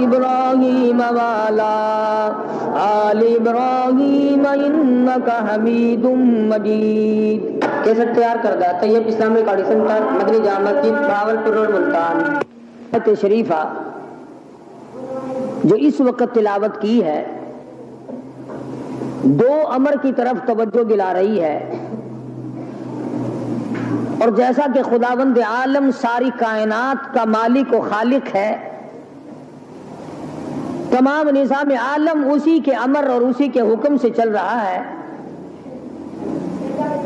ابراہیم وعلی آل ابراہیم انک حمید مجید۔ کیسٹ تیار کردہ طیب اسلامک آڈیو سینٹر، مدنی جامع مسجد، بہاولپور روڈ، ملتان۔ شریفہ جو اس وقت تلاوت کی ہے دو امر کی طرف توجہ دلا رہی ہے، اور جیسا کہ خداوند عالم ساری کائنات کا مالک و خالق ہے، تمام نظام عالم اسی کے امر اور اسی کے حکم سے چل رہا ہے،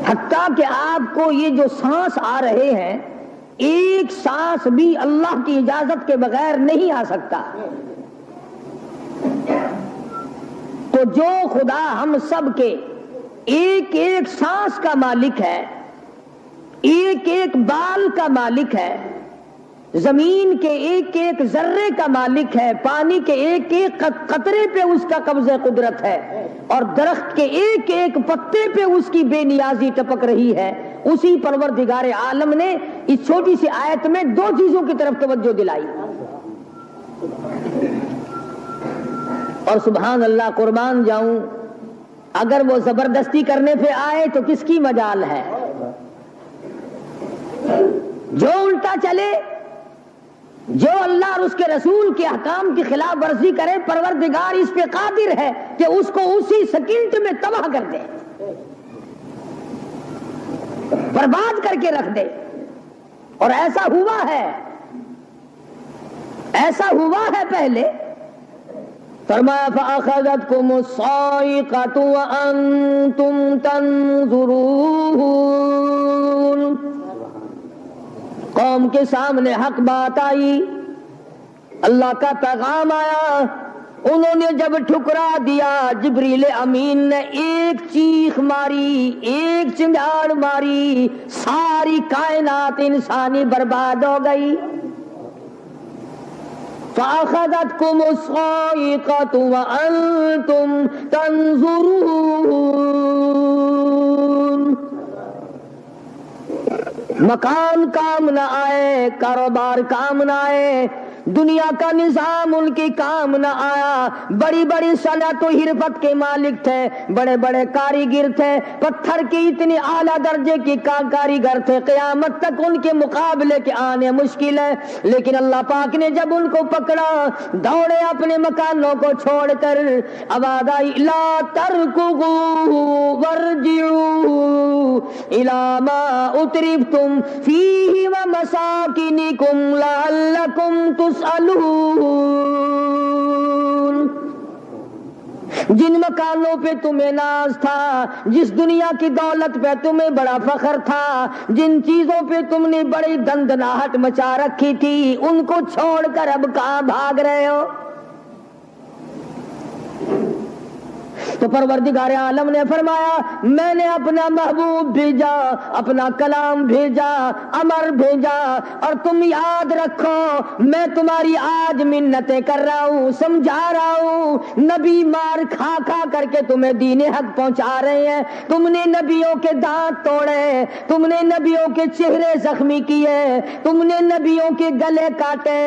حتیٰ کہ آپ کو یہ جو سانس آ رہے ہیں ایک سانس بھی اللہ کی اجازت کے بغیر نہیں آ سکتا۔ تو جو خدا ہم سب کے ایک ایک سانس کا مالک ہے، ایک ایک بال کا مالک ہے، زمین کے ایک ایک ذرے کا مالک ہے، پانی کے ایک ایک قطرے پہ اس کا قبضہ قدرت ہے، اور درخت کے ایک ایک پتے پہ اس کی بے نیازی ٹپک رہی ہے، اسی پروردگار عالم نے اس چھوٹی سی آیت میں دو چیزوں کی طرف توجہ دلائی۔ اور سبحان اللہ، قربان جاؤں، اگر وہ زبردستی کرنے پہ آئے تو کس کی مجال ہے؟ جو الٹا چلے، جو اللہ اور اس کے رسول کے احکام کی خلاف ورزی کرے، پروردگار اس پہ قادر ہے کہ اس کو اسی سیکنڈ میں تباہ کر دے، برباد کر کے رکھ دے۔ اور ایسا ہوا ہے، ایسا ہوا ہے پہلے۔ فرمایا فَأَخَذَتْكُمُ الصَّاعِقَةُ وَأَنْتُمْ تَنْظُرُونَ۔ قوم کے سامنے حق بات آئی، اللہ کا پیغام آیا، انہوں نے جب ٹھکرا دیا، جبریل امین نے ایک چیخ ماری، ایک چنگاڑ ماری، ساری کائنات انسانی برباد ہو گئی۔ فَأَخَذَتْكُمُ الصَّاعِقَةُ وَأَنْتُمْ تَنْظُرُونَ۔ مکان کام نہ آئے، کاروبار کام نہ آئے، دنیا کا نظام ان کی کام نہ آیا۔ بڑی بڑی صنعت و حرفت کے مالک تھے، بڑے بڑے کاریگر تھے، پتھر کی اتنی اعلیٰ درجے کی کاریگر تھے، قیامت تک ان کے مقابلے کے آنے مشکل ہے۔ لیکن اللہ پاک نے جب ان کو پکڑا، دوڑے اپنے مکانوں کو چھوڑ کر، آواز آئی لا ترکضوا وارجعوا الی ما اترفتم فیہ ومساکنکم لعلکم تسألون۔ جن مکانوں پہ تمہیں ناز تھا، جس دنیا کی دولت پہ تمہیں بڑا فخر تھا، جن چیزوں پہ تم نے بڑی دندناہٹ مچا رکھی تھی، ان کو چھوڑ کر اب کہاں بھاگ رہے ہو؟ تو پروردگار عالم نے فرمایا میں نے اپنا محبوب بھیجا، اپنا کلام بھیجا، امر بھیجا، اور تم یاد رکھو میں تمہاری آج منتیں کر رہا ہوں، سمجھا رہا ہوں۔ نبی مار کھا کھا کر کے تمہیں دین حق پہنچا رہے ہیں، تم نے نبیوں کے دانت توڑے، تم نے نبیوں کے چہرے زخمی کیے، تم نے نبیوں کے گلے کاٹے،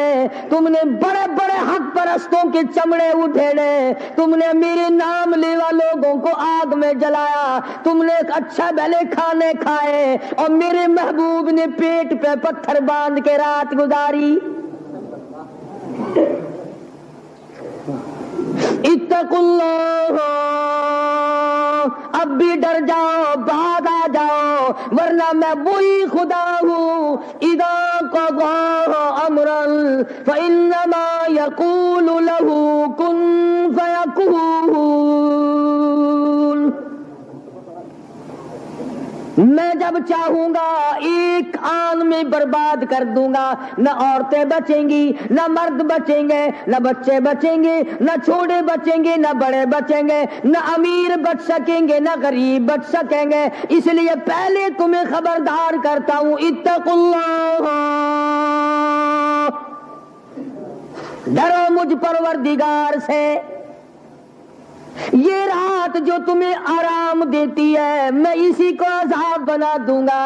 تم نے بڑے بڑے حق پرستوں کے چمڑے ادھیڑے، تم نے میرے نام لیوا لوگوں کو آگ میں جلایا، تم نے اچھا بھلے کھانے کھائے، اور میرے محبوب نے پیٹ پہ پتھر باندھ کے رات گزاری۔ اتقوا اللہ، اب بھی ڈر جاؤ، بھاگ آ جاؤ، ورنہ میں وہی خدا ہوں اذا قضى امرا فانما يقول له كن فيكون۔ میں جب چاہوں گا ایک آن میں برباد کر دوں گا، نہ عورتیں بچیں گی، نہ مرد بچیں گے، نہ بچے بچیں گے، نہ چھوٹے بچیں گے، نہ بڑے بچیں گے، نہ امیر بچ سکیں گے، نہ غریب بچ سکیں گے۔ اس لیے پہلے تمہیں خبردار کرتا ہوں اتقوا اللہ، ڈرو مجھ پروردگار سے۔ یہ رات جو تمہیں آرام دیتی ہے میں اسی کو عذاب بنا دوں گا،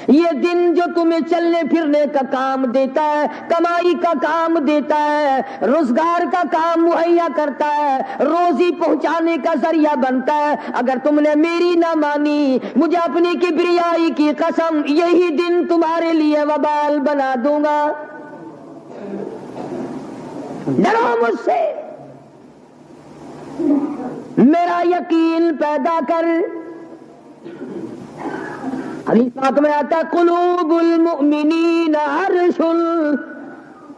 یہ دن جو تمہیں چلنے پھرنے کا کام دیتا ہے، کمائی کا کام دیتا ہے، روزگار کا کام مہیا کرتا ہے، روزی پہنچانے کا ذریعہ بنتا ہے، اگر تم نے میری نہ مانی، مجھے اپنی کبریائی کی قسم، یہی دن تمہارے لیے وبال بنا دوں گا۔ ڈرو مجھ سے، میرا یقین پیدا کر۔ حدیث پاک میں آتا ہے قلوب المؤمنین عرش،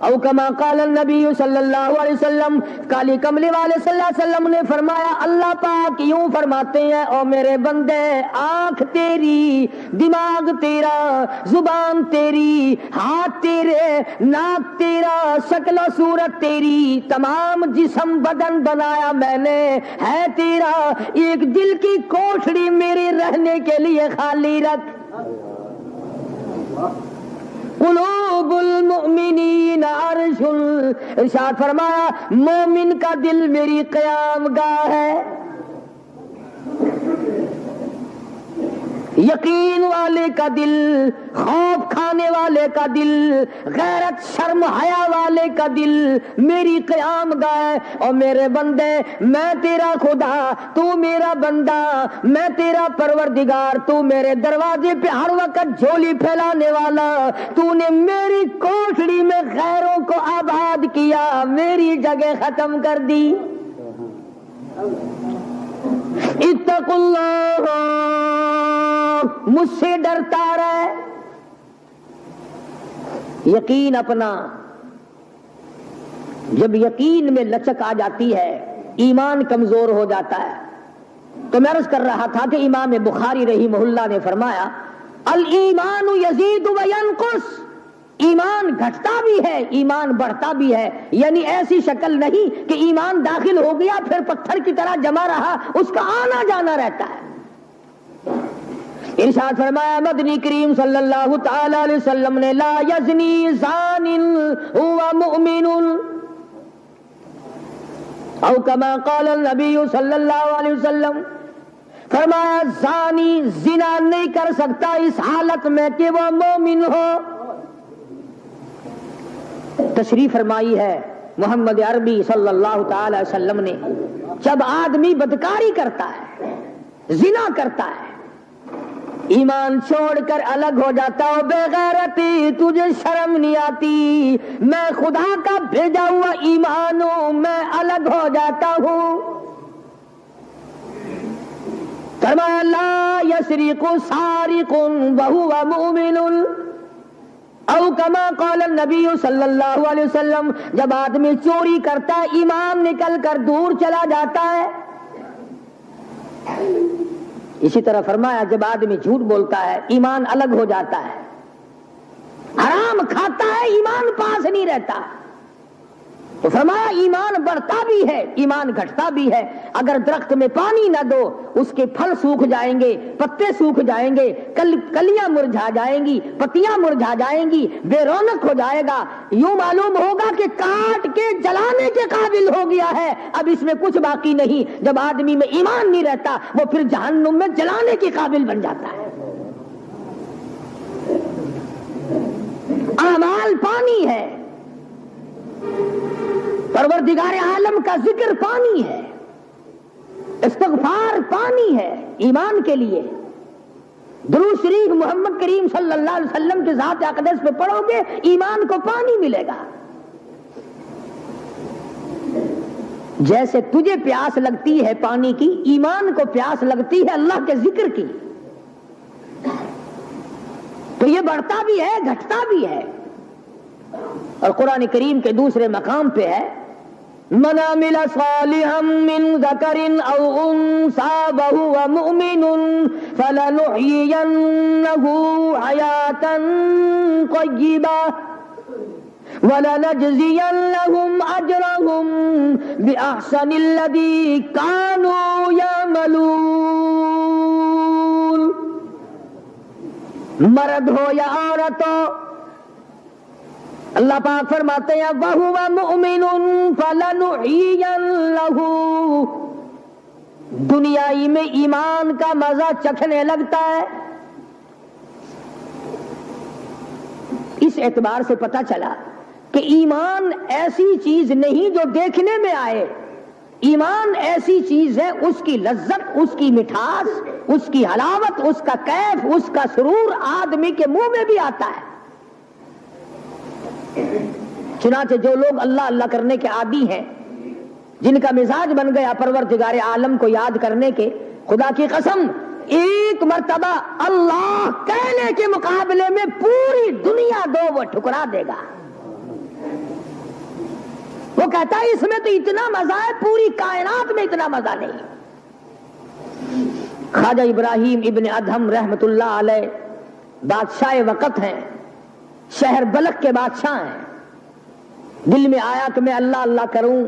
او کما قال النبی صلی اللہ علیہ وسلم، کالی کملی والے صلی اللہ علیہ وسلم نے فرمایا، اللہ پاک یوں فرماتے ہیں، او میرے بندے، آنکھ تیری، دماغ تیرا، زبان تیری، ہاتھ تیرے، ناک تیرا، شکل و صورت تیری، تمام جسم بدن بنایا میں نے، ہے تیرا، ایک دل کی کوٹھڑی میرے رہنے کے لیے خالی رکھ۔ قلوب المؤمنین عرش، ارشاد فرمایا مومن کا دل میری قیام گاہ ہے۔ یقین والے کا دل، خوف کھانے والے کا دل، غیرت شرم حیا والے کا دل میری قیام گاہ۔ اور میرے بندے، میں تیرا خدا، تو میرا بندہ، میں تیرا پروردگار، تو میرے دروازے پہ ہر وقت جھولی پھیلانے والا، تو نے میری کوٹھڑی میں غیروں کو آباد کیا، میری جگہ ختم کر دی۔ اتقوا اللہ، مجھ سے ڈرتا رہے۔ یقین اپنا، جب یقین میں لچک آ جاتی ہے، ایمان کمزور ہو جاتا ہے۔ تو میں عرض کر رہا تھا کہ امام بخاری رحمہ اللہ نے فرمایا الایمان یزید و ینقص، ایمان گھٹتا بھی ہے، ایمان بڑھتا بھی ہے، یعنی ایسی شکل نہیں کہ ایمان داخل ہو گیا پھر پتھر کی طرح جمع رہا، اس کا آنا جانا رہتا ہے۔ ارشاد فرمایا مدنی کریم صلی اللہ تعالی علیہ وسلم نے، لا یزنی زان هو مؤمن، او کما قال النبی صلی اللہ علیہ وسلم، فرمایا زانی زنا نہیں کر سکتا اس حالت میں کہ وہ مومن ہو۔ تشریف فرمائی ہے محمد عربی صلی اللہ تعالی علیہ وسلم نے، جب آدمی بدکاری کرتا ہے، زنا کرتا ہے، ایمان چھوڑ کر الگ ہو جاتا ہو، بے غیرتی، تجھے شرم نہیں آتی، میں خدا کا بھیجا ہوا ایمان ہوں، میں الگ ہو جاتا ہوں۔ فرمایا لا یسرق سارق وہو مؤمن، او کما قال النبی صلی اللہ علیہ وسلم، جب آدمی چوری کرتا ہے، ایمان نکل کر دور چلا جاتا ہے۔ اسی طرح فرمایا جب آدمی جھوٹ بولتا ہے، ایمان الگ ہو جاتا ہے، حرام کھاتا ہے، ایمان پاس نہیں رہتا۔ تو فرمایا ایمان بڑھتا بھی ہے، ایمان گھٹتا بھی ہے۔ اگر درخت میں پانی نہ دو، اس کے پھل سوکھ جائیں گے، پتے سوکھ جائیں گے، کلیاں مرجھا جائیں گی، پتیاں مرجھا جائیں گی، بے رونق ہو جائے گا، یوں معلوم ہوگا کہ کاٹ کے جلانے کے قابل ہو گیا ہے، اب اس میں کچھ باقی نہیں۔ جب آدمی میں ایمان نہیں رہتا، وہ پھر جہنم میں جلانے کے قابل بن جاتا ہے۔ اعمال پانی ہے، پروردگار عالم کا ذکر پانی ہے، استغفار پانی ہے ایمان کے لیے۔ درود شریف محمد کریم صلی اللہ علیہ وسلم کے ذات اقدس پہ پڑھو گے، ایمان کو پانی ملے گا۔ جیسے تجھے پیاس لگتی ہے پانی کی، ایمان کو پیاس لگتی ہے اللہ کے ذکر کی۔ تو یہ بڑھتا بھی ہے، گھٹتا بھی ہے۔ اور قرآن کریم کے دوسرے مقام پہ ہے من عمل صالحا من ذکر او انثى وهو مؤمن فلنحيينه حياة طيبة ولنجزينهم اجرهم باحسن الذي كانوا يعملون۔ مرد ہو یا عورت ہو، اللہ پاک فرماتے ہیں وَهُوَ مُؤْمِنٌ فَلَنُحْيِيَنَّهُ، دنیائی میں ایمان کا مزہ چکھنے لگتا ہے، اس اعتبار سے پتہ چلا کہ ایمان ایسی چیز نہیں جو دیکھنے میں آئے، ایمان ایسی چیز ہے اس کی لذت، اس کی مٹھاس، اس کی حلاوت، اس کا کیف، اس کا سرور آدمی کے منہ میں بھی آتا ہے۔ چنانچہ جو لوگ اللہ اللہ کرنے کے عادی ہیں، جن کا مزاج بن گیا پروردگار عالم کو یاد کرنے کے، خدا کی قسم ایک مرتبہ اللہ کہنے کے مقابلے میں پوری دنیا دو وہ ٹھکرا دے گا۔ وہ کہتا ہے اس میں تو اتنا مزہ ہے، پوری کائنات میں اتنا مزہ نہیں۔ خواجہ ابراہیم ابن ادہم رحمت اللہ علیہ بادشاہ وقت ہیں، شہر بلخ کے بادشاہ ہیں۔ دل میں آیا کہ میں اللہ اللہ کروں،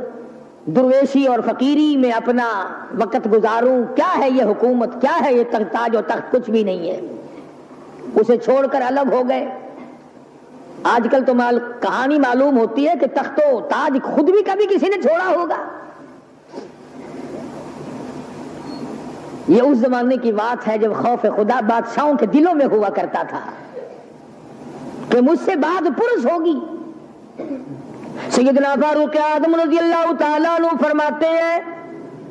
درویشی اور فقیری میں اپنا وقت گزاروں، کیا ہے یہ حکومت، کیا ہے یہ تاج و تخت، کچھ بھی نہیں ہے۔ اسے چھوڑ کر الگ ہو گئے۔ آج کل تو کہانی معلوم ہوتی ہے کہ تخت و تاج خود بھی کبھی کسی نے چھوڑا ہوگا۔ یہ اس زمانے کی بات ہے جب خوف خدا بادشاہوں کے دلوں میں ہوا کرتا تھا کہ مجھ سے بات پرس ہوگی۔ سیدنا فاروق اعظم رضی اللہ تعالیٰ عنہ فرماتے ہیں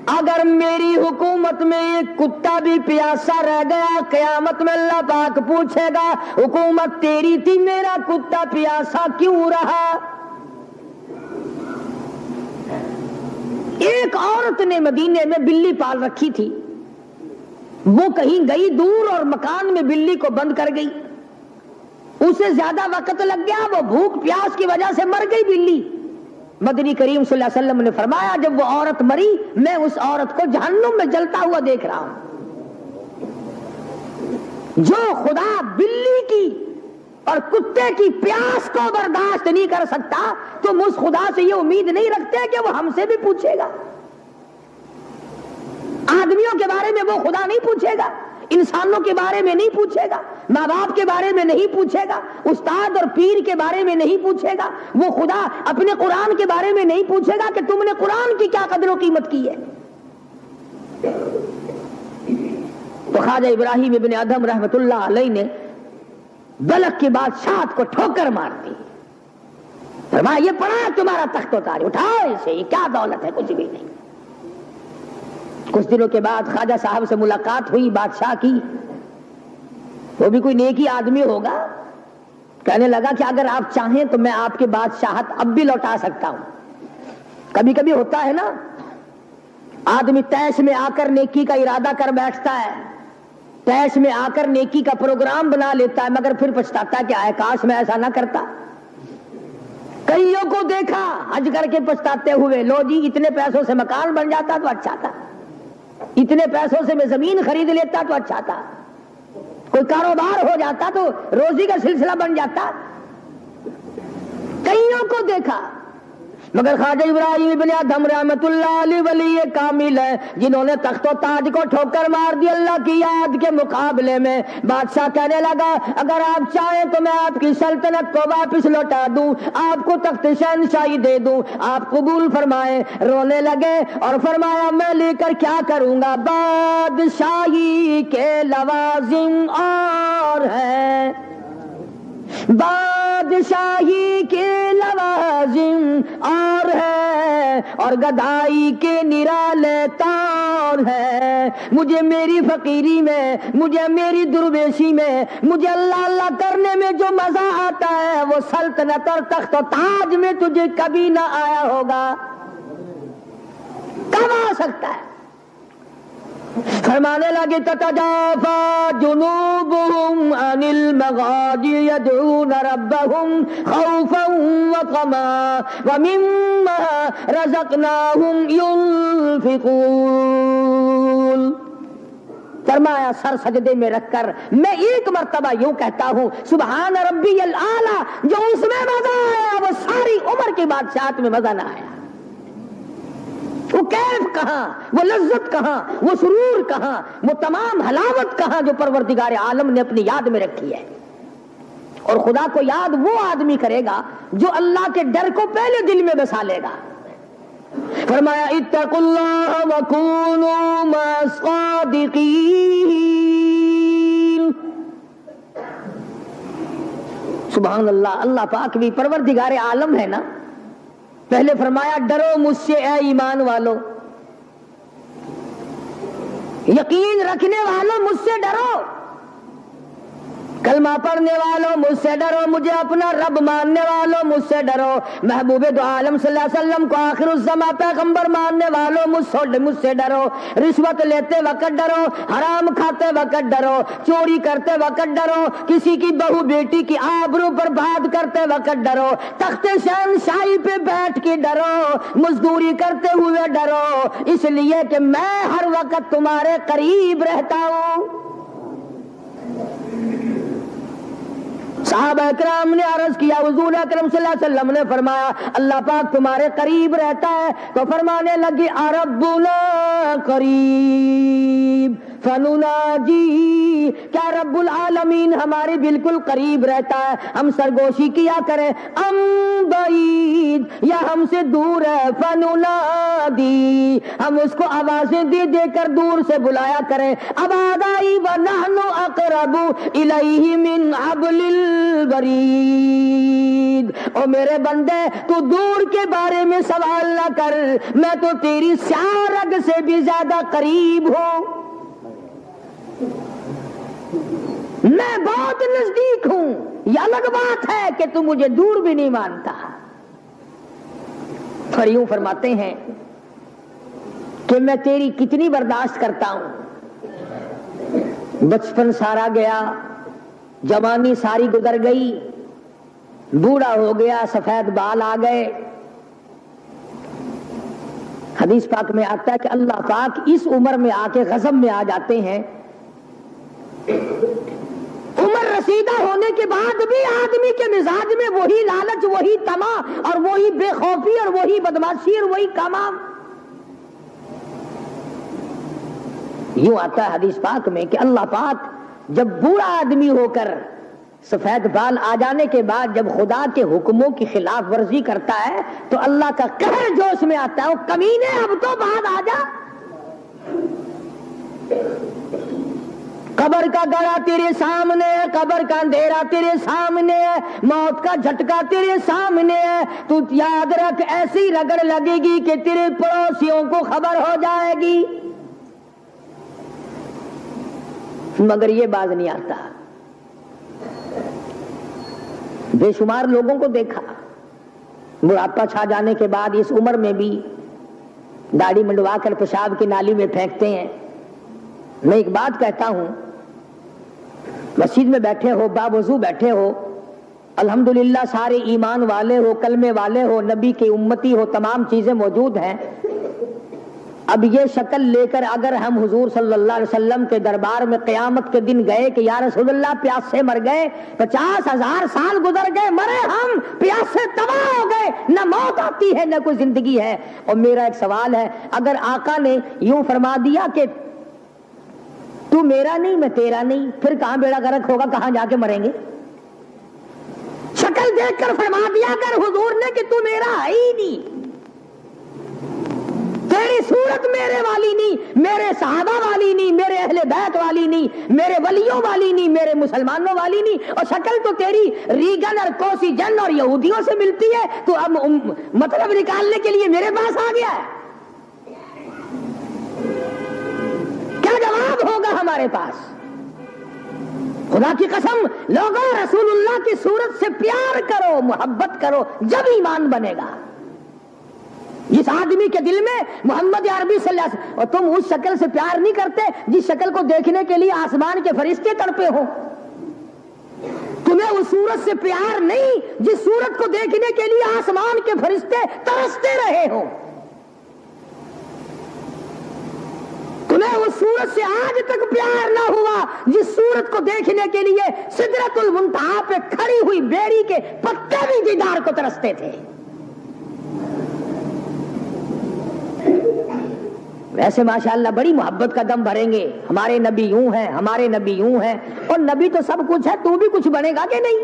اگر میری حکومت میں ایک کتا بھی پیاسا رہ گیا، قیامت میں اللہ پاک پوچھے گا حکومت تیری تھی، میرا کتا پیاسا کیوں رہا؟ ایک عورت نے مدینے میں بلی پال رکھی تھی، وہ کہیں گئی دور اور مکان میں بلی کو بند کر گئی، اسے زیادہ وقت لگ گیا، وہ بھوک پیاس کی وجہ سے مر گئی بلی۔ مدنی کریم صلی اللہ علیہ وسلم نے فرمایا جب وہ عورت مری میں اس عورت کو جہنم میں جلتا ہوا دیکھ رہا ہوں۔ جو خدا بلی کی اور کتے کی پیاس کو برداشت نہیں کر سکتا تم اس خدا سے یہ امید نہیں رکھتے کہ وہ ہم سے بھی پوچھے گا۔ آدمیوں کے بارے میں وہ خدا نہیں پوچھے گا، انسانوں کے بارے میں نہیں پوچھے گا، ماں باپ کے بارے میں نہیں پوچھے گا، استاد اور پیر کے بارے میں نہیں پوچھے گا، وہ خدا اپنے قرآن کے بارے میں نہیں پوچھے گا کہ تم نے قرآن کی کیا قدر و قیمت کی ہے۔ تو خواجہ ابراہیم ابن ادہم رحمت اللہ علیہ نے بلخ کی بادشاہت کو ٹھوکر مار دی، فرمایا یہ پڑا تمہارا تخت و تاج، اٹھاؤ اسے، یہ کیا دولت ہے، کچھ بھی نہیں۔ کچھ دنوں کے بعد خواجہ صاحب سے ملاقات ہوئی بادشاہ کی، وہ بھی کوئی نیکی آدمی ہوگا، کہنے لگا کہ اگر آپ چاہیں تو میں آپ کی بادشاہت اب بھی لوٹا سکتا ہوں۔ کبھی کبھی ہوتا ہے نا آدمی تیش میں آ کر نیکی کا ارادہ کر بیٹھتا ہے، تیش میں آ کر نیکی کا پروگرام بنا لیتا ہے، مگر پھر پچھتاتا ہے کہ آئے کاش میں ایسا نہ کرتا۔ کئیوں کو دیکھا حج کر کے پچھتاتے ہوئے، لو جی اتنے پیسوں سے مکان بن جاتا تو اچھا تھا، اتنے پیسوں سے میں زمین خرید لیتا تو اچھا تھا، کوئی کاروبار ہو جاتا تو روزی کا سلسلہ بن جاتا۔ کئیوں کو دیکھا مگر خواجہ ابراہیم ابن ادہم رحمت اللہ علیہ ولی کامل ہے جنہوں نے تخت و تاج کو ٹھوکر مار دی اللہ کی یاد کے مقابلے میں۔ بادشاہ کہنے لگا اگر آپ چاہیں تو میں آپ کی سلطنت کو واپس لوٹا دوں، آپ کو تخت شہنشاہی دے دوں، آپ قبول فرمائیں۔ رونے لگے اور فرمایا میں لے کر کیا کروں گا، بادشاہی کے لوازم اور ہیں، بادشاہی کے لوازم اور ہے اور گدائی کے نرالے تار ہے۔ مجھے میری فقیری میں، مجھے میری درویشی میں، مجھے اللہ اللہ کرنے میں جو مزہ آتا ہے وہ سلطنت اور تخت و تاج میں تجھے کبھی نہ آیا ہوگا، کب آ سکتا ہے؟ فرمانے لگے تتجافى جنوبهم عن المضاجع يدعون ربهم خوفا وطمعا ومما رزقناهم ينفقون۔ فرمایا سر سجدے میں رکھ کر میں ایک مرتبہ یوں کہتا ہوں سبحان ربی الاعلیٰ، جو اس میں مزہ آیا وہ ساری عمر کی بادشاہت میں مزہ نہ آیا۔ وہ کیف کہاں، وہ لذت کہاں، وہ سرور کہاں، وہ تمام حلاوت کہاں جو پروردگار عالم نے اپنی یاد میں رکھی ہے۔ اور خدا کو یاد وہ آدمی کرے گا جو اللہ کے ڈر کو پہلے دل میں بسا لے گا۔ فرمایا اتقوا اللہ وکونوا مع الصادقین۔ سبحان اللہ. اللہ پاک بھی پروردگار عالم ہے نا. پہلے فرمایا ڈرو مجھ سے اے ایمان والو, یقین رکھنے والوں مجھ سے ڈرو, کلمہ پڑھنے والوں مجھ سے ڈرو, مجھے اپنا رب ماننے والوں مجھ سے ڈرو, محبوب دو عالم صلی اللہ علیہ وسلم کو آخر الزمان پیغمبر ماننے والوں مجھ سے ڈرو, رشوت لیتے وقت ڈرو, حرام کھاتے وقت ڈرو, چوری کرتے وقت ڈرو, کسی کی بہو بیٹی کی آبرو پر بات کرتے وقت ڈرو, تخت شہنشاہی پہ بیٹھ کے ڈرو, مزدوری کرتے ہوئے ڈرو, اس لیے کہ میں ہر وقت تمہارے قریب رہتا ہوں. صحابہ کرام نے عرض کیا حضور اکرم صلی اللہ علیہ وسلم نے فرمایا اللہ پاک تمہارے قریب رہتا ہے, تو فرمانے لگی ربنا قریب فنناجی, کیا رب العالمین ہمارے بالکل قریب رہتا ہے, ہم سرگوشی کیا کریں, ام بعید یا ہم سے دور ہے, فننادی ہم اس کو آوازیں دے دے کر دور سے بلایا کریں, ابادائی ونحن اقرب الیہ من حبل الورید. او میرے بندے تو دور کے بارے میں سوال نہ کر, میں تو تیری سیاہ رگ سے بھی زیادہ قریب ہوں, میں بہت نزدیک ہوں. یہ الگ بات ہے کہ تم مجھے دور بھی نہیں مانتا. اور یوں فرماتے ہیں کہ میں تیری کتنی برداشت کرتا ہوں, بچپن سارا گیا, جوانی ساری گزر گئی, بوڑھا ہو گیا, سفید بال آ گئے. حدیث پاک میں آتا ہے کہ اللہ پاک اس عمر میں آ کے غضب میں آ جاتے ہیں. عمر رسیدہ ہونے کے بعد بھی آدمی کے مزاج میں وہی لالچ, وہی طمع اور وہی بے خوفی اور وہی بدماشی اور وہی کمام. یوں آتا ہے حدیث پاک میں کہ اللہ پاک جب بوڑھا آدمی ہو کر سفید بال آ جانے کے بعد جب خدا کے حکموں کی خلاف ورزی کرتا ہے تو اللہ کا قہر جوش میں آتا ہے, وہ کمینے اب تو بعد آ جا. قبر کا گڑا تیرے سامنے ہے, قبر کا اندھیرا تیرے سامنے ہے, موت کا جھٹکا تیرے سامنے ہے, تو یاد رکھ ایسی رگڑ لگے گی کہ تیرے پڑوسیوں کو خبر ہو جائے گی. مگر یہ باز نہیں آتا. بے شمار لوگوں کو دیکھا بڑھاپا چھا جانے کے بعد اس عمر میں بھی داڑھی منڈوا کر پیشاب کی نالی میں پھینکتے ہیں. میں ایک بات کہتا ہوں, مسجد میں بیٹھے ہو, باوضو بیٹھے ہو, الحمدللہ سارے ایمان والے ہو, کلمے والے ہو, نبی کی امتی ہو, تمام چیزیں موجود ہیں. اب یہ شکل لے کر اگر ہم حضور صلی اللہ علیہ وسلم کے دربار میں قیامت کے دن گئے کہ یا رسول اللہ پیاس سے مر گئے, 50,000 سال گزر گئے, مرے ہم, پیاس سے تباہ ہو گئے, نہ موت آتی ہے نہ کوئی زندگی ہے. اور میرا ایک سوال ہے, اگر آقا نے یوں فرما دیا کہ تو میرا نہیں میں تیرا نہیں, پھر کہاں بیڑا غرق ہوگا, کہاں جا کے مریں گے؟ شکل دیکھ کر فرما دیا کر حضور نے کہ تو میرا ہے ہی نہیں, تیری صورت میرے والی نہیں, میرے صحابہ والی نہیں, میرے اہل بیت والی نہیں, میرے ولیوں والی نہیں, میرے مسلمانوں والی نہیں, اور شکل تو تیری ریگن اور کوسی جن اور یہودیوں سے ملتی ہے. تو اب مطلب نکالنے کے لیے میرے پاس آ گیا ہے. کیا جواب ہوگا ہمارے پاس؟ خدا کی قسم لوگوں, رسول اللہ کی صورت سے پیار کرو, محبت کرو, جب ایمان بنے گا. جس آدمی کے دل میں محمد عربی صلی اللہ علیہ وسلم, اور تم اس شکل سے پیار نہیں کرتے جس شکل کو دیکھنے کے لیے آسمان کے فرشتے تڑپے ہو. تمہیں اس صورت سے پیار نہیں جس صورت کو دیکھنے کے لیے آسمان کے فرشتے ترستے رہے ہو. تمہیں اس صورت سے آج تک پیار نہ ہوا جس صورت کو دیکھنے کے لیے سدرۃ المنتہا پہ کھڑی ہوئی بیری کے پتے بھی دیدار کو ترستے تھے. ویسے ماشاءاللہ بڑی محبت کا دم بھریں گے, ہمارے نبی یوں ہیں, ہمارے نبی یوں ہیں, اور نبی تو سب کچھ ہے, تو بھی کچھ بنے گا کہ نہیں؟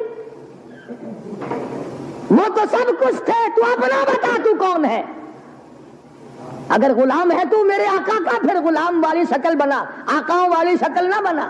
وہ تو سب کچھ تھے, تو اپنا بتا تو کون ہے. اگر غلام ہے تو میرے آقا کا, پھر غلام والی شکل بنا, آقاؤں والی شکل نہ بنا.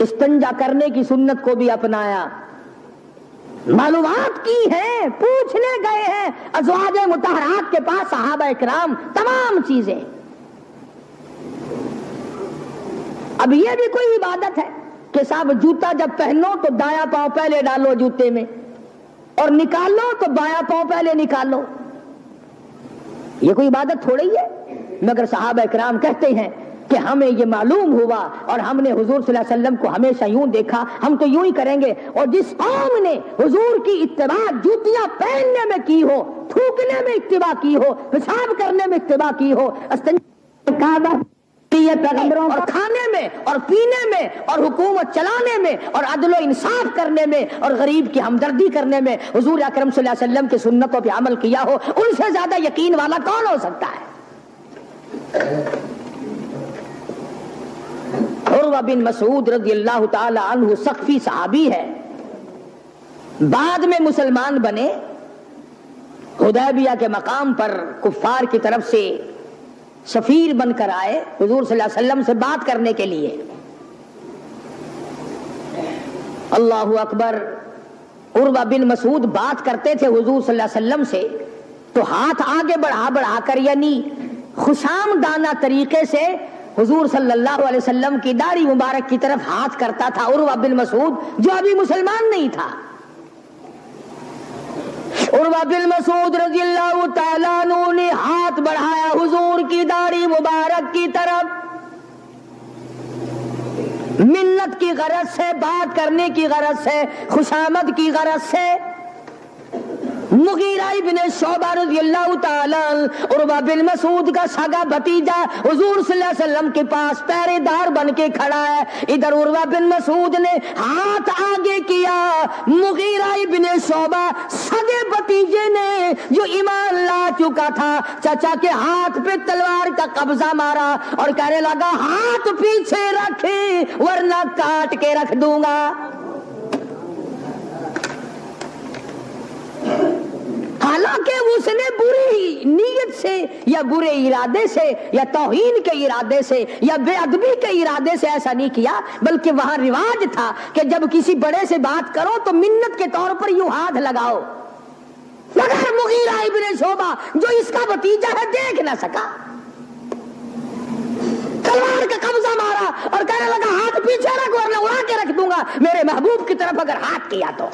استنجا کرنے کی سنت کو بھی اپنایا، معلومات کی ہیں، پوچھنے گئے ہیں ازواج مطہرات کے پاس صحابہ کرام تمام چیزیں۔ اب یہ بھی کوئی عبادت ہے کہ صاحب جوتا جب پہنو تو دایاں پاؤں پہلے ڈالو جوتے میں اور نکالو تو بایاں پاؤں پہلے نکالو؟ یہ کوئی عبادت تھوڑی ہے۔ مگر صحابہ کرام کہتے ہیں کہ ہمیں یہ معلوم ہوا اور ہم نے حضور صلی اللہ علیہ وسلم کو ہمیشہ یوں دیکھا، ہم تو یوں ہی کریں گے۔ اور جس قوم نے حضور کی اتباع جوتیاں پہننے میں کی ہو، تھوکنے میں اتباع کی ہو، پیشاب کرنے میں اتباع کی ہو، پیغمبروں اور کھانے میں اور پینے میں اور حکومت چلانے میں اور عدل و انصاف کرنے میں اور غریب کی ہمدردی کرنے میں حضور اکرم صلی اللہ علیہ وسلم کی سنتوں پہ عمل کیا ہو، ان سے زیادہ یقین والا کون ہو سکتا ہے؟ عروہ بن مسعود رضی اللہ تعالی عنہ ثقفی صحابی ہے، بعد میں مسلمان بنے، حدیبیہ کے مقام پر کفار کی طرف سے سفیر بن کر آئے حضور صلی اللہ علیہ وسلم سے بات کرنے کے لیے۔ اللہ اکبر، عروہ بن مسعود بات کرتے تھے حضور صلی اللہ علیہ وسلم سے تو ہاتھ آگے بڑھا بڑھا کر، یعنی خوشامدانہ طریقے سے حضور صلی اللہ علیہ وسلم کی داڑھی مبارک کی طرف ہاتھ کرتا تھا عروہ بن مسعود، جو ابھی مسلمان نہیں تھا۔ عروہ بن مسعود رضی اللہ تعالیٰ عنہ نے ہاتھ بڑھایا حضور کی داڑھی مبارک کی طرف، منت کی غرض سے، بات کرنے کی غرض سے، خوشامد کی غرض سے۔ مغیرہ ابن شعبہ رضی اللہ تعالیٰ عروہ بن مسعود کا سگا بھتیجا حضور صلی اللہ علیہ وسلم کے پاس پہرے دار بن کے کھڑا ہے۔ ادھر عروہ بن مسعود نے ہاتھ آگے کیا، مغیرہ ابن شعبہ سگے بھتیجے نے جو ایمان لا چکا تھا چچا کے ہاتھ پہ تلوار کا قبضہ مارا اور کہنے لگا ہاتھ پیچھے رکھے ورنہ کاٹ کے رکھ دوں گا۔ حالانکہ اس نے بری نیت سے یا برے ارادے سے یا توہین کے ارادے سے یا بے ادبی کے ارادے سے ایسا نہیں کیا، بلکہ وہاں رواج تھا کہ جب کسی بڑے سے بات کرو تو منت کے طور پر یوں ہاتھ لگاؤ۔ مگر مغیرہ ابن شعبہ جو اس کا بھتیجا ہے دیکھ نہ سکا، تلوار کا قبضہ مارا اور کہنے لگا ہاتھ پیچھے رکھ ورنہ اڑا کے رکھ دوں گا میرے محبوب کی طرف اگر ہاتھ کیا تو۔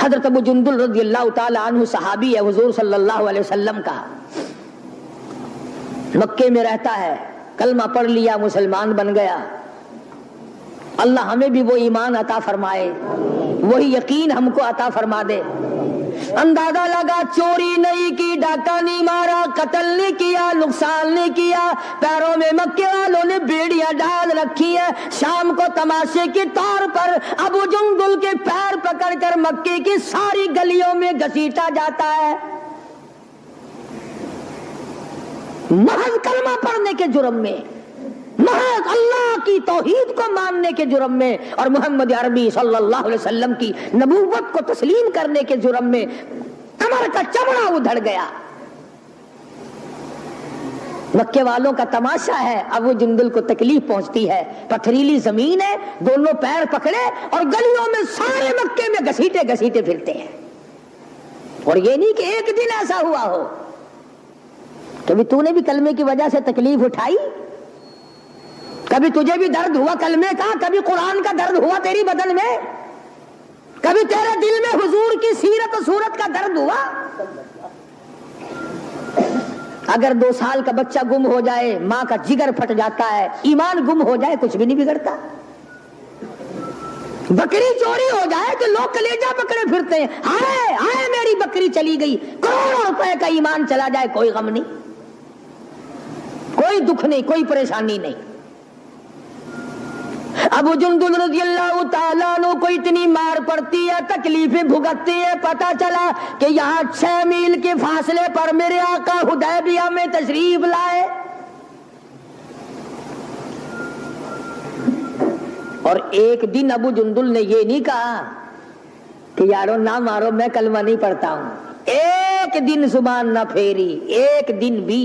حضرت ابو جندل رضی اللہ تعالی عنہ صحابی ہے حضور صلی اللہ علیہ وسلم کا، مکے میں رہتا ہے، کلمہ پڑھ لیا، مسلمان بن گیا۔ اللہ ہمیں بھی وہ ایمان عطا فرمائے، وہی یقین ہم کو عطا فرما دے۔ اندازہ لگا چوری نہیں کی، ڈاکہ نہیں مارا، قتل نہیں کیا، نقصان نہیں کیا، پیروں میں مکے والوں نے بیڑیاں ڈال رکھی ہے، شام کو تماشے کے طور پر ابو جندل کے پیر پکڑ کر مکے کی ساری گلیوں میں گھسیٹا جاتا ہے، محض کلمہ پڑھنے کے جرم میں، محض اللہ کی توحید کو ماننے کے جرم میں اور محمد عربی صلی اللہ علیہ وسلم کی نبوت کو تسلیم کرنے کے جرم میں کمر کا چمڑا ادھڑ گیا۔ مکے والوں کا تماشا ہے، ابو جندل کو تکلیف پہنچتی ہے، پتھریلی زمین ہے، دونوں پیر پکڑے اور گلیوں میں سارے مکے میں گھسیٹے گھسیٹے پھرتے ہیں۔ اور یہ نہیں کہ ایک دن ایسا ہوا ہو، کبھی تو نے بھی کلمے کی وجہ سے تکلیف اٹھائی، کبھی تجھے بھی درد ہوا کلمے کا، کبھی قرآن کا درد ہوا تیری بدن میں، کبھی تیرے دل میں حضور کی سیرت و صورت کا درد ہوا۔ اگر 2 سال کا بچہ گم ہو جائے ماں کا جگر پھٹ جاتا ہے، ایمان گم ہو جائے کچھ بھی نہیں بگڑتا۔ بکری چوری ہو جائے کہ لوگ کلیجہ پکڑے پھرتے ہیں، ہائے ہائے میری بکری چلی گئی، کروڑوں روپے کا ایمان چلا جائے کوئی غم نہیں، کوئی دکھ نہیں، کوئی پریشانی نہیں۔ ابو جندل رضی اللہ تعالیٰ عنہ کو اتنی مار پڑتی ہے، تکلیفیں بھگتتی ہے، پتا چلا کہ یہاں 6 میل کے فاصلے پر میرے آقا حدیبیہ میں تشریف لائے، اور ایک دن ابو جندل نے یہ نہیں کہا کہ یارو نہ مارو میں کلمہ نہیں پڑھتا ہوں، ایک دن زبان نہ پھیری، ایک دن بھی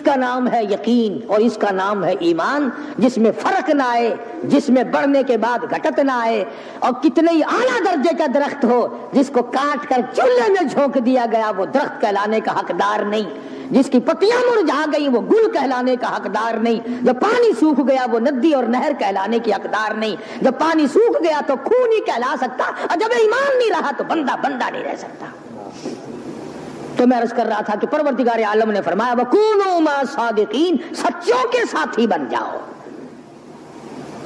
اس کا نام ہے یقین اور اس کا نام ہے ایمان، جس میں فرق نہ آئے، جس میں بڑھنے کے بعد گھٹت نہ آئے، اور کتنے ہی اعلیٰ درجے کا درخت ہو، جس کو کاٹ کر چولہے میں جھونک دیا گیا وہ درخت کہلانے کا حقدار نہیں، جس کی پتیاں مرجھا گئی وہ گل کہلانے کا حقدار نہیں، جب پانی سوکھ گیا وہ ندی اور نہر کہلانے کی حقدار نہیں، جب پانی سوکھ گیا تو خون نہیں کہلا سکتا، اور جب ایمان نہیں رہا تو بندہ نہیں رہ سکتا۔ تو میں عرض کر رہا تھا کہ پروردگار عالم نے فرمایا وَكُونُوا مَعَ الصَّادِقِينَ، سچوں کے ساتھی بن جاؤ،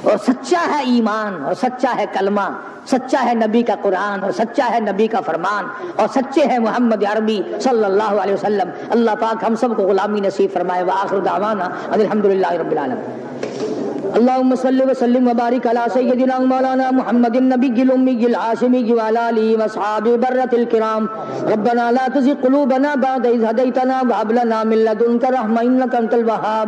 اور سچا ہے ایمان، اور سچا ہے کلمہ، سچا ہے نبی کا قرآن، اور سچا ہے نبی کا فرمان، اور سچے ہیں محمد عربی صلی اللہ علیہ وسلم۔ اللہ پاک ہم سب کو غلامی نصیب فرمائے۔ وآخر دعوانا ان الحمدللہ رب العالمین۔ اللهم صل وسلم وبارك على سيدنا مولانا محمد النبي الأمي العاشمي وعلى آله وأصحابه برة الكرام۔ ربنا لا تزغ قلوبنا بعد إذ هديتنا وهب لنا من لدنك رحمة إنك أنت الوهاب۔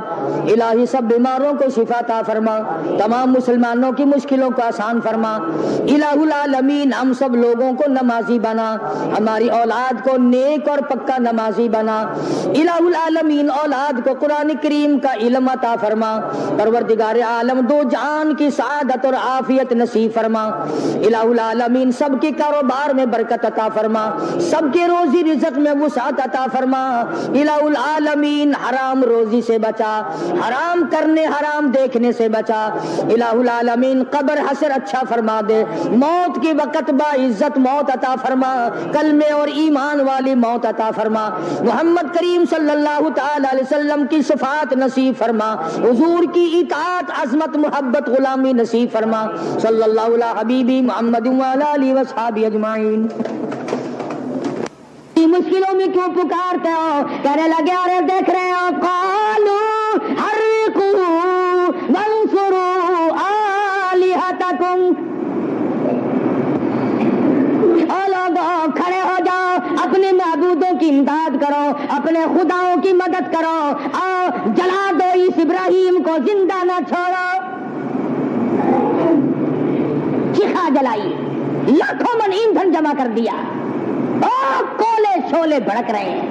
الہی سب بیماروں کو شفا عطا فرما، تمام مسلمانوں کی مشکلوں کو آسان فرما۔ الہ العالمین ہم سب لوگوں کو نمازی بنا، ہماری اولاد کو نیک اور پکا نمازی بنا۔ الہ العالمین اولاد کو قرآن کریم کا علم عطا فرما۔ پروردگار عالم دو جہان کی سعادت اور عافیت نصیب فرما۔ الہ العالمین سب کے کاروبار میں برکت عطا فرما، سب کے روزی رزق میں وسعت عطا فرما۔ الہ العالمین حرام روزی سے بچا، حرام کرنے حرام دیکھنے سے بچا۔ الہ العالمین قبر حشر اچھا فرما دے، موت کے وقت با عزت موت عطا فرما، کلمے اور ایمان والی موت عطا فرما۔ محمد کریم صلی اللہ تعالی علیہ وسلم کی صفات نصیب فرما، حضور کی اطاعت عظمت محبت غلامی نصیب فرما۔ صلی اللہ علیہ حبیبی محمد وعلی آلہ وصحبہ اجمعین۔ مشکلوں میں کیوں پکارتے ہو؟ کہنے لگے ارے دیکھ رہے ہو قالوا حرقوا وانصروا آلہتکم، او لوگوں کھڑے ہو جاؤ، اپنے معبودوں کی امداد کرو، اپنے خداؤں کی مدد کرو، آؤ جلا دو اس ابراہیم کو، زندہ نہ چھوڑو۔ چیخا جلائی، لاکھوں من ایندھن جمع کر دیا، کولے شولے بھڑک رہے ہیں۔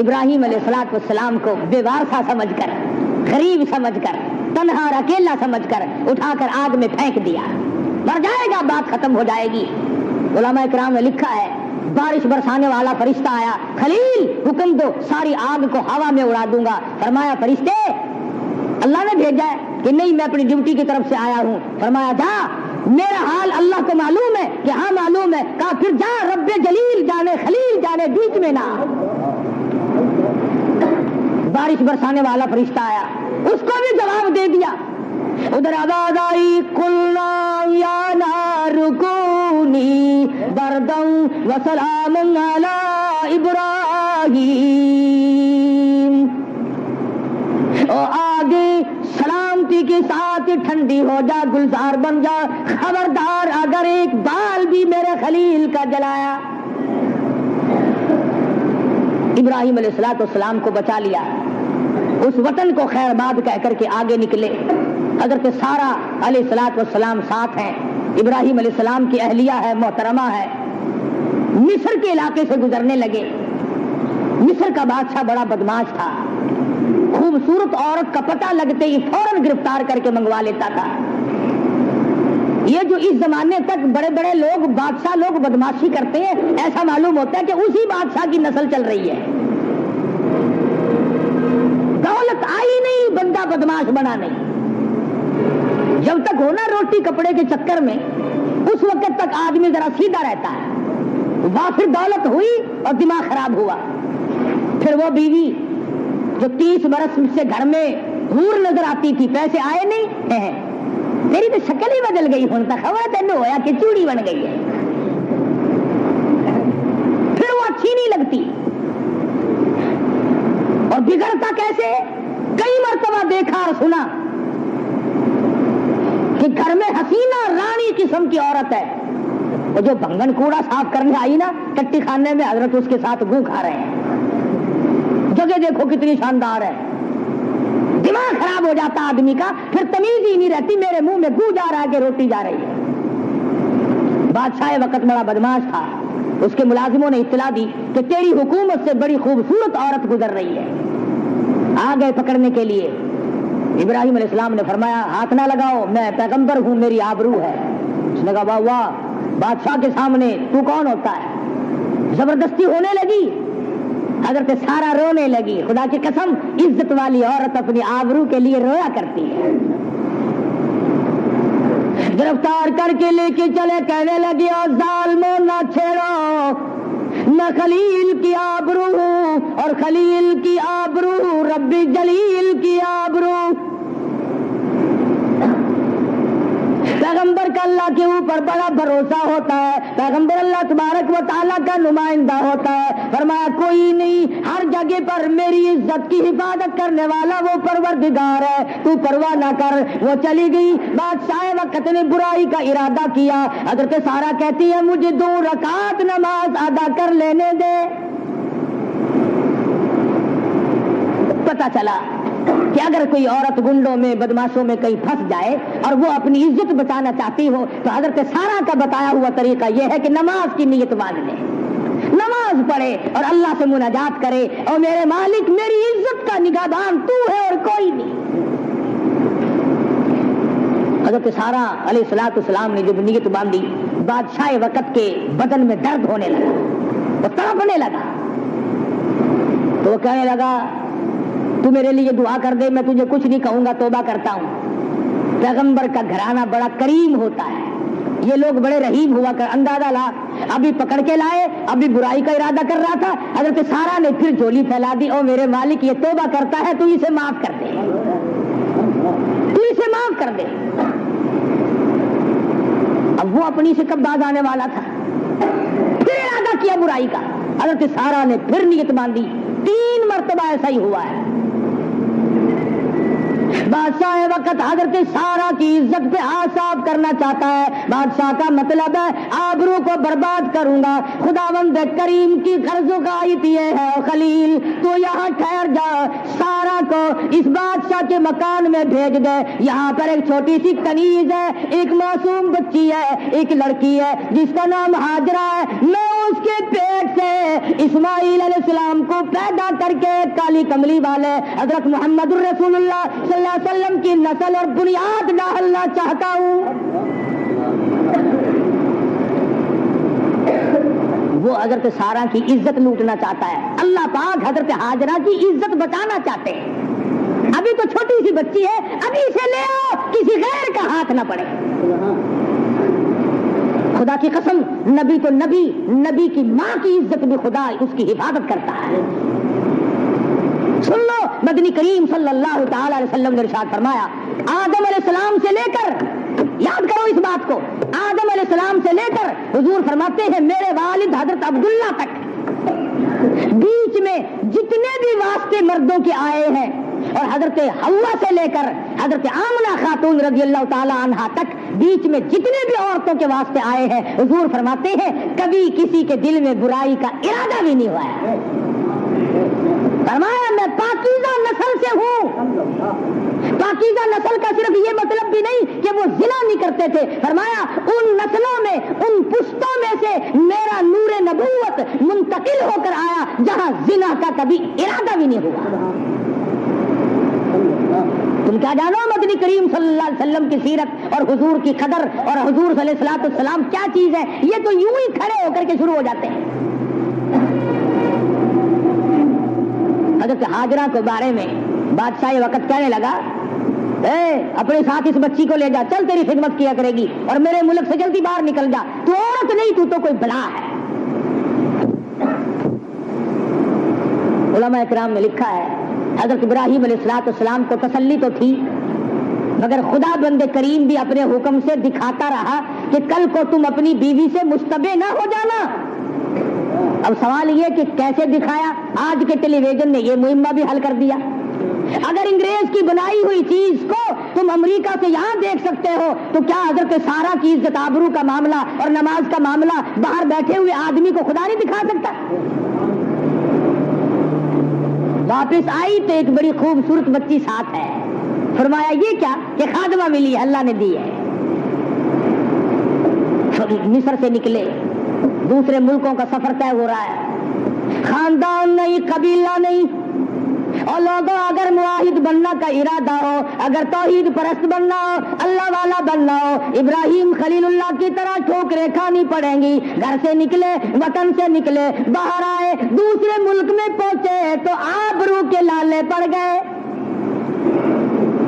ابراہیم علیہ السلام کو بے وارثہ سمجھ کر، غریب سمجھ کر، تنہا اور اکیلا سمجھ کر اٹھا کر آگ میں پھینک دیا۔ مر جائے گا، بات ختم ہو جائے گی۔ علماء کرام نے لکھا ہے بارش برسانے والا فرشتہ آیا، خلیل حکم دو ساری آگ کو ہوا میں اڑا دوں گا۔ فرمایا فرشتے اللہ نے بھیجا ہے کہ نہیں، میں اپنی ڈیوٹی کی طرف سے آیا ہوں۔ فرمایا جا، میرا حال اللہ کو معلوم ہے کہ ہاں معلوم ہے۔ کہا پھر جا، رب جلیل جانے خلیل جانے، بیچ میں نہ۔ بارش برسانے والا فرشتہ آیا، اس کو بھی جواب دے دیا۔ ادھر آواز آئی قلنا یا نار کونی بردا وسلام علی ابراہیم، آگے سلامتی کے ساتھ ٹھنڈی ہو جا، گلزار بن جا، خبردار اگر ایک بال بھی میرے خلیل کا جلایا۔ ابراہیم علیہ السلام کو بچا لیا، اس وطن کو خیر باد کہہ کر کے آگے نکلے۔ حضرت سارہ علیہ السلام ساتھ ہیں، ابراہیم علیہ السلام کی اہلیہ ہے، محترمہ ہے۔ مصر کے علاقے سے گزرنے لگے۔ مصر کا بادشاہ بڑا بدماش تھا، خوبصورت عورت کا پتہ لگتے ہی فوراً گرفتار کر کے منگوا لیتا تھا۔ یہ جو اس زمانے تک بڑے بڑے لوگ بادشاہ لوگ بدماشی کرتے ہیں، ایسا معلوم ہوتا ہے کہ اسی بادشاہ کی نسل چل رہی ہے۔ دولت آئی نہیں، بندہ بدماش بنا نہیں۔ جب تک ہونا روٹی کپڑے کے چکر میں، اس وقت تک آدمی ذرا سیدھا رہتا ہے، پھر دولت ہوئی اور دماغ خراب ہوا۔ پھر وہ بیوی جو 30 برس سے گھر میں حور نظر آتی تھی، پیسے آئے نہیں، تیری تو شکل ہی بدل گئی، ہوں تک خبر تینوں ہویا کہ چوڑی بن گئی ہے۔ پھر وہ اچھی نہیں لگتی، اور بگڑتا کیسے؟ کئی مرتبہ دیکھا اور سنا کہ گھر میں حسینہ رانی قسم کی عورت ہے، وہ جو بھنگن کوڑا صاف کرنے آئی نا ٹٹی خانے میں، حضرت اس کے ساتھ گوں کھا رہے ہیں۔ جگہ دیکھو کتنی شاندار ہے، دماغ خراب ہو جاتا آدمی کا، پھر تمیز ہی نہیں رہتی، میرے منہ میں گوں جا رہا ہے کہ روٹی جا رہی ہے۔ بادشاہ وقت بڑا بدماش تھا، اس کے ملازموں نے اطلاع دی کہ تیری حکومت سے بڑی خوبصورت عورت گزر رہی ہے، آ گئے پکڑنے کے لیے. ابراہیم علیہ السلام نے فرمایا ہاتھ نہ لگاؤ, میں پیغمبر ہوں, میری آبرو ہے. اس نے کہا واہ واہ, بادشاہ کے سامنے تو کون ہوتا ہے. زبردستی ہونے لگی. حضرت سارا رونے لگی. خدا کی قسم, عزت والی عورت اپنی آبرو کے لیے رویا کرتی ہے. گرفتار کر کے لے کے چلے, کہنے لگی اور ظالموں نہ چھیڑو, میں خلیل کی آبرو ہوں, اور خلیل کی آبرو رب جلیل کی آبرو. پیغمبر کا اللہ کے اوپر بڑا بھروسہ ہوتا ہے, پیغمبر اللہ تبارک و تعالیٰ کا نمائندہ ہوتا ہے. فرمایا کوئی نہیں, ہر جگہ پر میری عزت کی حفاظت کرنے والا وہ پروردگار ہے, تو پرواہ نہ کر. وہ چلی گئی. بادشاہ وقت نے برائی کا ارادہ کیا. حضرت سارا کہتی ہے مجھے 2 رکعت نماز ادا کر لینے دے. پتہ چلا کہ اگر کوئی عورت گنڈوں میں بدماشوں میں کہیں پھنس جائے اور وہ اپنی عزت بچانا چاہتی ہو تو حضرت سارا کا بتایا ہوا طریقہ یہ ہے کہ نماز کی نیت باندھ لے, نماز پڑھے اور اللہ سے مناجات کرے, اور میرے مالک میری عزت کا نگہبان تو ہے اور کوئی نہیں. حضرت سارا علیہ الصلوۃ والسلام نے جب نیت باندھی, بادشاہ وقت کے بدن میں درد ہونے لگا, وہ تڑپنے لگا. تو وہ کہنے لگا تو میرے لیے دعا کر دے, میں تجھے کچھ نہیں کہوں گا, توبہ کرتا ہوں. پیغمبر کا گھرانہ بڑا کریم ہوتا ہے, یہ لوگ بڑے رحیم ہوا کر. اندازہ لا, ابھی پکڑ کے لائے, ابھی برائی کا ارادہ کر رہا تھا. حضرت سارا نے پھر جھولی پھیلا دی, او میرے مالک یہ توبہ کرتا ہے, تو اسے معاف کر دے, تو اسے معاف کر دے. اب وہ اپنی سے کب باز آنے والا تھا, پھر ارادہ کیا برائی کا. حضرت سارا نے پھر نیت باندھی. 3 مرتبہ ایسا ہی ہوا ہے. بادشاہ وقت حضرت سارا کی عزت پہ آساب کرنا چاہتا ہے. بادشاہ کا مطلب ہے آبرو کو برباد کروں گا. خداوند کریم کی غرضوں کا آیت یہ ہے, خلیل تو یہاں ٹھہر جا, سارا کو اس بادشاہ کے مکان میں بھیج دے. یہاں پر ایک چھوٹی سی کنیز ہے, ایک معصوم بچی ہے, ایک لڑکی ہے جس کا نام ہاجرہ ہے. میں اس کے پیٹ سے اسماعیل علیہ السلام کو پیدا کر کے کالی کملی والے حضرت محمد الرسول اللہ صلی اللہ علیہ وسلم کی نسل اور بنیاد ڈالنا چاہتا ہوں. وہ حضرت سارا کی عزت لوٹنا چاہتا ہے. اللہ پاک حضرت ہاجرہ کی عزت بچانا چاہتے ہیں. ابھی تو چھوٹی سی بچی ہے, ابھی اسے لے آؤ, کسی غیر کا ہاتھ نہ پڑے. خدا کی قسم, نبی تو نبی, نبی کی ماں کی عزت بھی خدا اس کی حفاظت کرتا ہے. سن لو, مدنی کریم صلی اللہ تعالی علیہ وسلم نے ارشاد فرمایا, آدم علیہ السلام سے لے کر, یاد کرو اس بات کو, آدم علیہ السلام سے لے کر حضور فرماتے ہیں میرے والد حضرت عبداللہ تک, بیچ میں جتنے بھی واسطے مردوں کے آئے ہیں, اور حضرت حوا سے لے کر حضرت آمنہ خاتون رضی اللہ تعالی عنہا تک بیچ میں جتنے بھی عورتوں کے واسطے آئے ہیں, حضور فرماتے ہیں کبھی کسی کے دل میں برائی کا ارادہ بھی نہیں ہوا ہے. فرمایا میں پاکیزہ نسل سے ہوں. پاکیزہ نسل کا صرف یہ مطلب بھی نہیں کہ وہ زنا نہیں کرتے تھے. فرمایا ان نسلوں میں, ان پشتوں میں سے میرا نور نبوت منتقل ہو کر آیا جہاں زنا کا کبھی ارادہ بھی نہیں ہوا. تم کیا جانو مدنی کریم صلی اللہ علیہ وسلم کی سیرت اور حضور کی قدر اور حضور صلی اللہ علیہ وسلم کیا چیز ہے, یہ تو یوں ہی کھڑے ہو کر کے شروع ہو جاتے ہیں. حضرت ہاجرہ کے بارے میں بادشاہ وقت کہنے لگا, اپنے ساتھ اس بچی کو لے جا, چل تیری خدمت کیا کرے گی, اور میرے ملک سے جلدی باہر نکل جا, تو عورت نہیں, تو کوئی بلا ہے. علماء اکرام نے لکھا ہے حضرت ابراہیم علیہ السلام کو تسلی تو تھی, مگر خدا بند کریم بھی اپنے حکم سے دکھاتا رہا کہ کل کو تم اپنی بیوی سے مشتبہ نہ ہو جانا. اب سوال یہ کہ کیسے دکھایا, آج کے ٹیلی ویژن نے یہ مہمہ بھی حل کر دیا. اگر انگریز کی بنائی ہوئی چیز کو تم امریکہ سے یہاں دیکھ سکتے ہو, تو کیا حضرت سارا کی عزت آبرو کا معاملہ اور نماز کا معاملہ باہر بیٹھے ہوئے آدمی کو خدا نہیں دکھا سکتا؟ واپس آئی تو ایک بڑی خوبصورت بچی ساتھ ہے. فرمایا یہ کیا, کہ خادمہ ملی ہے, اللہ نے دی ہے. مصر سے نکلے, دوسرے ملکوں کا سفر طے ہو رہا ہے, خاندان نہیں, قبیلہ نہیں, اور لوگوں اگر معاہد بننا کا ارادہ ہو, اگر توحید پرست بننا ہو, اللہ والا بننا ہو, ابراہیم خلیل اللہ کی طرح ٹھوکریں کھانی پڑیں گی. گھر سے نکلے, وطن سے نکلے, باہر آئے, دوسرے ملک میں پہنچے تو آبرو کے لالے پڑ گئے.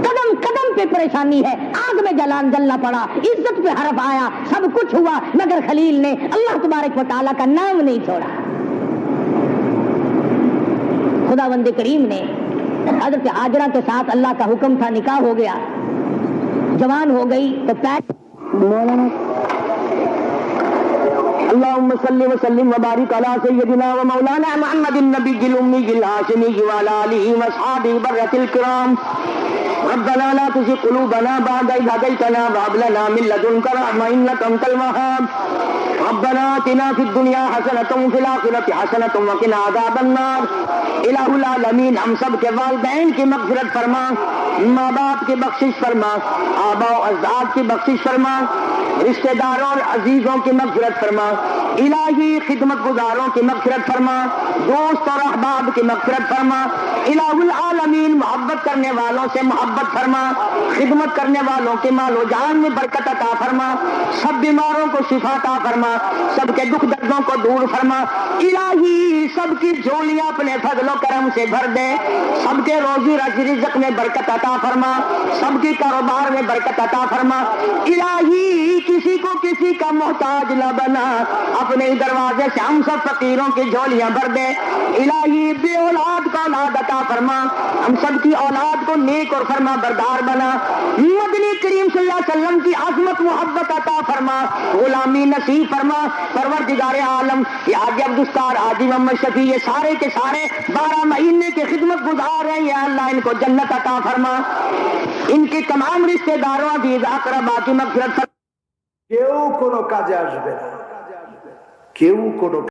قدم قدم پہ پریشانی ہے, آگ میں جلنا پڑا, عزت پہ حرف آیا, سب کچھ ہوا, مگر خلیل نے اللہ تبارک و تعالیٰ کا نام نہیں چھوڑا. خداوند کریم نے حضرت ہاجرہ کے ساتھ اللہ کا حکم تھا, نکاح ہو گیا, جوان ہو گئی تو پیٹ اللهم صل وسلم وبارك على سيدنا ومولانا محمد النبي الأمي الهاشمي وعلى آله وأصحابه برة الكرام. ربنا لا تزغ قلوبنا بعد إذ هديتنا وهب لنا من لدنك رحمة إنك أنت الوهاب. ربنا آتنا في الدنيا حسنة وفي الآخرة حسنة وقنا عذاب النار. الہ العالمین ہم سب کے والدین کی مغفرت فرما, ماں باپ کی بخشش فرما, آباء و اجداد کی بخشش فرما, رشتہ داروں اور عزیزوں کی مغفرت فرما, الہی خدمت گزاروں کی مغفرت فرما, دوست اور احباب کی مغفرت فرما. الہ العالمین محبت کرنے والوں سے محبت فرما, خدمت کرنے والوں کے مال و جان میں برکت عطا فرما, سب بیماروں کو شفا عطا فرما, سب کے دکھ دردوں کو دور فرما. الہی سب کی جھولیاں اپنے فضل و کرم سے بھر دے, سب کے روزی رزق میں برکت عطا فرما, سب کے کاروبار میں برکت عطا فرما. الہی کسی کو کسی کا محتاج نہ بنا, اپنے دروازے سے ہم سب فقیروں کی جھولیاں بھر دے. الہی بے اولاد کو اولاد عطا فرما, ہم سب کی اولاد کو نیک اور فرما بردار بنا. مدنی کریم صلی اللہ علیہ وسلم کی عظمت محبت عطا فرما, غلامی نصیب فرما. پروردگار عالم یہ حاجی عبدالستار, حاجی محمد شفیع, یہ سارے کے سارے 12 مہینے کی خدمت گزار ہیں, یا اللہ ان کو جنت عطا فرما. ان کے تمام رشتہ داروں عزیز اقربا کی مغفرت فرما. কেউ কোনো কাজে আসবে না, কেউ কোনো